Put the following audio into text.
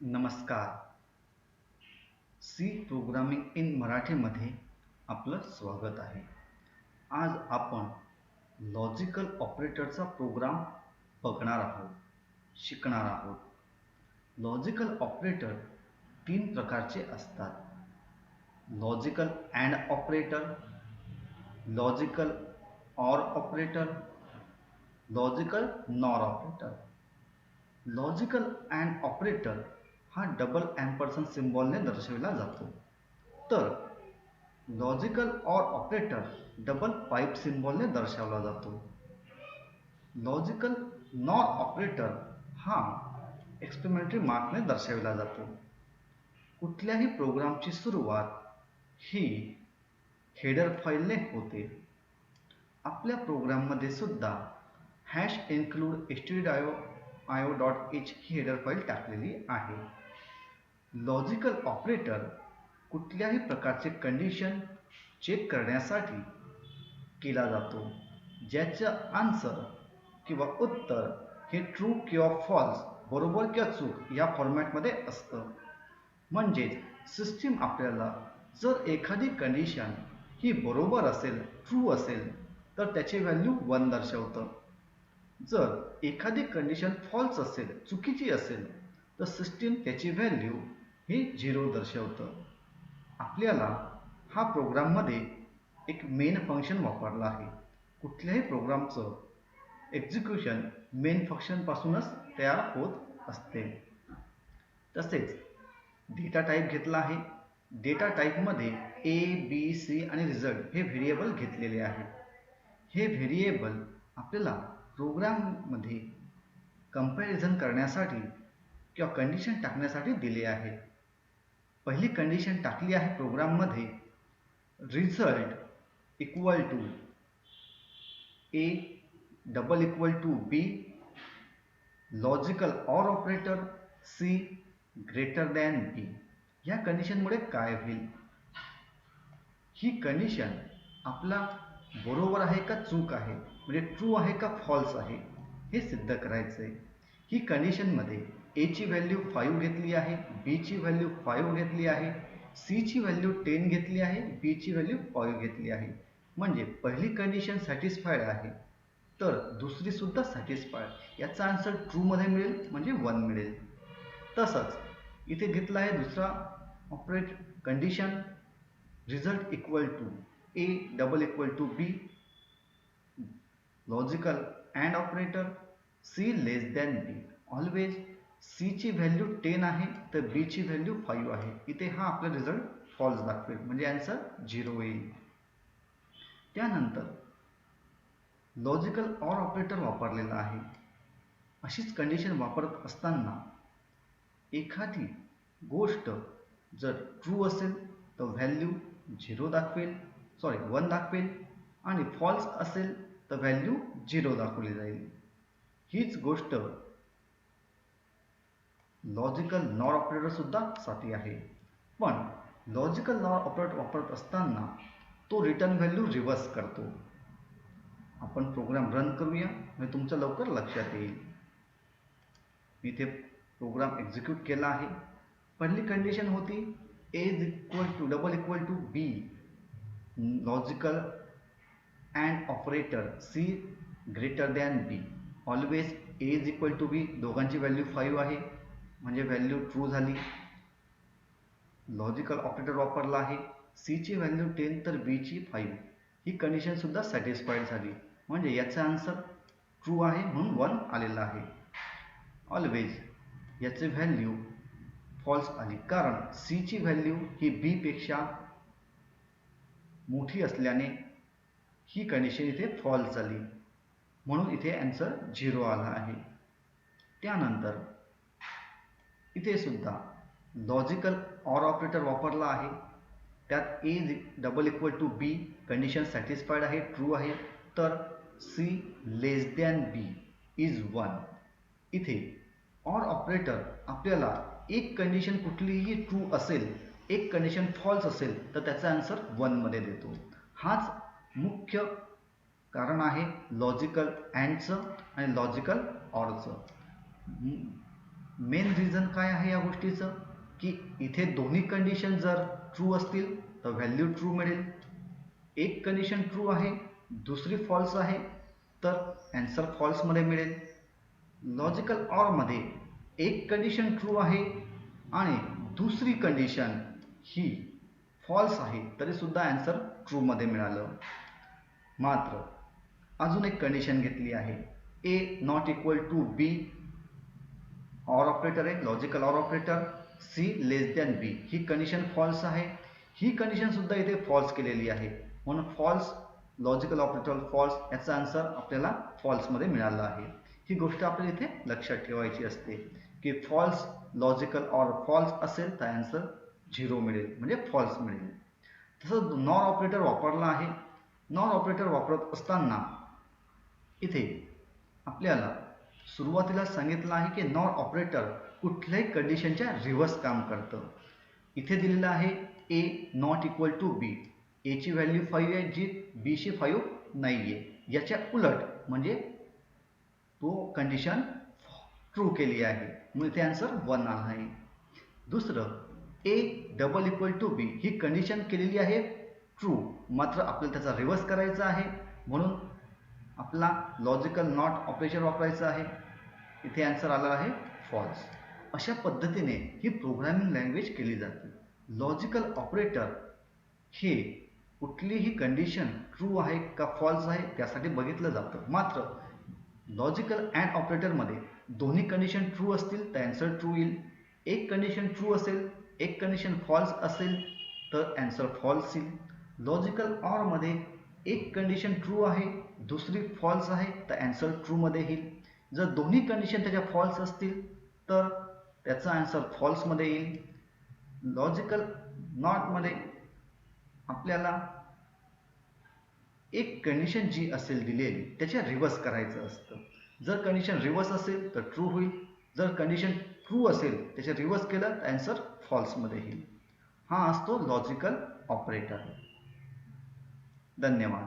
नमस्कार. C programming in मराठीमध्ये आपलं स्वागत आहे. आज आपण लॉजिकल ऑपरेटरचा प्रोग्राम बघणार आहोत, शिकणार आहोत. लॉजिकल ऑपरेटर 3 प्रकारचे असतात. Logical and operator, logical or operator, logical nor operator. Logical and operator हा डबल एम्परसँड सिम्बॉलने दर्शविला जातो, तर logical or operator double pipe सिम्बॉलने दर्शवला जातो. लॉजिकल नॉर ऑपरेटर हा एक्सक्लेमेटरी मार्कने दर्शविला जातो. कुठल्याही प्रोग्रामची सुरुवात ही हेडर फाईलने होते. आपल्या प्रोग्राममध्ये सुद्धा #include stdio.io.h ही हेडर फाईल टाकलेली आहे. लॉजिकल ऑपरेटर कुठल्याही प्रकारचे कंडिशन चेक करण्यासाठी केला जातो, ज्याचं आन्सर किंवा उत्तर हे ट्रू किंवा फॉल्स, बरोबर किंवा चूक या फॉर्मॅटमध्ये असतं. म्हणजेच सिस्टीम आपल्याला जर एखादी कंडिशन ही बरोबर असेल, ट्रू असेल, तर त्याची व्हॅल्यू 1 दर्शवतं. जर एखादी कंडिशन फॉल्स असेल, चुकीची असेल, तर सिस्टीम त्याची व्हॅल्यू ही 0 दर्शवतं. आपल्याला हा प्रोग्राममध्ये एक मेन फंक्शन वापरला आहे. कुठल्याही प्रोग्रामचं एक्झिक्युशन मेन फंक्शनपासूनच तयार होत असते. तसेच डेटा टाईप घेतला आहे. डेटा टाईपमध्ये ए, बी, सी आणि रिझल्ट हे व्हेरिएबल घेतलेले आहेत. हे व्हेरिएबल आपल्याला प्रोग्राममध्ये कंपॅरिझन करण्यासाठी किंवा कंडिशन टाकण्यासाठी दिले आहे. पहिली कंडिशन टाकली आहे प्रोग्राममध्ये, result equal to A double equal to B, logical or operator C greater than B. या कंडिशनमुळे काय होईल? ही कंडिशन आपला बरोबर आहे का चूक आहे, म्हणजे ट्रू आहे का फॉल्स आहे, हे सिद्ध करायचं आहे. ही कंडिशनमध्ये ए ची व्हॅल्यू 5 घेतली आहे, बी ची व्हॅल्यू 5 घेतली आहे, सी ची व्हॅल्यू 10 घेतली आहे, बी ची व्हॅल्यू 5 घेतली आहे. म्हणजे पहिली कंडिशन सॅटिस्फाईड आहे, तर दुसरी सुद्धा सॅटिस्फाईड. याचा आन्सर ट्रू मध्ये मिळेल, म्हणजे 1 मिळेल. तसंच इथे घेतला आहे दुसरा operate condition, result equal to A double equal to B, logical and operator C less than B. Always C ची व्हॅल्यू 10 आहे, तर बी ची व्हॅल्यू 5 आहे. इथे हा आपला रिझल्ट फॉल्स दाखवेल, म्हणजे आन्सर 0 येईल. त्यानंतर लॉजिकल ऑर ऑपरेटर वापरलेला आहे. अशीच कंडिशन वापरत असताना एखादी गोष्ट जर ट्रू असेल तर व्हॅल्यू 1 दाखवेल, आणि फॉल्स असेल तर व्हॅल्यू 0 दाखवली जाईल. हीच गोष्ट लॉजिकल नॉर ऑपरेटर सुद्धा साठी आहे. पण लॉजिकल नॉर ऑपरेटर वापरत असताना तो रिटर्न व्हॅल्यू रिव्हर्स करतो. आपण प्रोग्राम रन करूया, म्हणजे तुमच्या लवकर लक्षात येईल. मी इथे प्रोग्राम एक्झिक्यूट केला आहे. पहिली कंडिशन होती A double equal to B, logical and operator C greater than B. Always A is equal to B, दोघांची व्हॅल्यू 5 आहे, म्हणजे व्हॅल्यू ट्रू झाली. लॉजिकल ऑपरेटर वापरला आहे, सी ची व्हॅल्यू 10 तर बी ची 5. ही कंडिशन सुद्धा सॅटिस्फाईड झाली, म्हणजे याचा आन्सर ट्रू आहे, म्हणून 1 आलेला आहे. ऑलवेज याची व्हॅल्यू फॉल्स आली, कारण सी ची व्हॅल्यू ही बी पेक्षा मोठी असल्याने ही कंडिशन इथे फॉल्स झाली, म्हणून इथे आन्सर 0 आला आहे. त्यानंतर इथे सुद्धा लॉजिकल ऑर ऑपरेटर वापरला आहे. त्यात A double equal to B condition satisfied आहे, ट्रू आहे, तर C less than B is 1. इथे ऑर ऑपरेटर आपल्याला एक कंडिशन कुठलीही ट्रू असेल, एक कंडिशन फॉल्स असेल, तर त्याचा आन्सर 1 मध्ये देतो. हाच मुख्य कारण आहे लॉजिकल अँडचं आणि लॉजिकल ऑरचं. मेन रिझन काय आहे या गोष्टीचं की इथे दोन्ही कंडिशन जर ट्रू असतील तर व्हॅल्यू ट्रू मिळेल. एक कंडिशन ट्रू आहे दुसरी फॉल्स आहे तर ॲन्सर फॉल्समध्ये मिळेल. लॉजिकल ऑरमध्ये एक कंडिशन ट्रू आहे आणि दुसरी कंडिशन ही फॉल्स आहे तरीसुद्धा ॲन्सर ट्रूमध्ये मिळालं. मात्र अजून एक कंडिशन घेतली आहे, A not equal to B. Or operator आहे, logical or operator. C less than B ही कंडिशन फॉल्स आहे. ही कंडिशन सुद्धा इथे फॉल्स केलेली आहे म्हणून फॉल्स लॉजिकल ऑपरेटर फॉल्स याचा आन्सर आपल्याला फॉल्समध्ये मिळाला आहे. ही गोष्ट आपल्याला इथे लक्षात ठेवायची असते की फॉल्स लॉजिकल ऑर फॉल्स असेल तर आन्सर 0 मिळेल म्हणजे फॉल्स मिळेल. तसं नॉर ऑपरेटर वापरला आहे. नॉर ऑपरेटर वापरत असताना इथे आपल्याला सुरुवातीला सांगितलं आहे की नॉर ऑपरेटर कुठल्याही कंडिशनच्या रिव्हर्स काम करतं. इथे दिलेलं आहे ए नॉट इक्वल टू बी. एची व्हॅल्यू 5 आहे जी बीची 5 नाही आहे. याच्या उलट म्हणजे तो कंडिशन ट्रू केली आहे म्हणून इथे आन्सर 1 आला आहे. दुसरं A double equal to B ही कंडिशन केलेली आहे ट्रू मात्र आपल्याला त्याचा रिव्हर्स करायचा आहे म्हणून आपला लॉजिकल नॉट ऑपरेशन वापरायचं आहे. इथे आन्सर आला आहे फॉल्स. अशा पद्धतीने ही प्रोग्रामिंग लँग्वेज केली जाते. लॉजिकल ऑपरेटर हे कुठलीही कंडिशन ट्रू आहे का फॉल्स आहे त्यासाठी बघितलं जातं. मात्र लॉजिकल अँड ऑपरेटरमध्ये दोन्ही कंडिशन ट्रू असतील तर आन्सर ट्रू येईल. एक कंडिशन ट्रू असेल एक कंडिशन फॉल्स असेल तर आन्सर फॉल्स येईल. लॉजिकल ऑरमध्ये एक कंडिशन ट्रू आहे दुसरी फॉल्स आहे तर आन्सर ट्रूमध्ये येईल. जर दोन्ही कंडिशन त्याच्या फॉल्स असतील तर त्याचा आन्सर फॉल्समध्ये येईल. लॉजिकल नॉटमध्ये आपल्याला एक कंडिशन जी असेल दिलेली त्याच्या रिव्हर्स करायचं असतं. जर कंडिशन रिव्हर्स असेल तर ट्रू होईल. जर कंडिशन ट्रू असेल त्याच्या रिव्हर्स केलं तर आन्सर फॉल्समध्ये येईल. हा असतो लॉजिकल ऑपरेटर. धन्यवाद.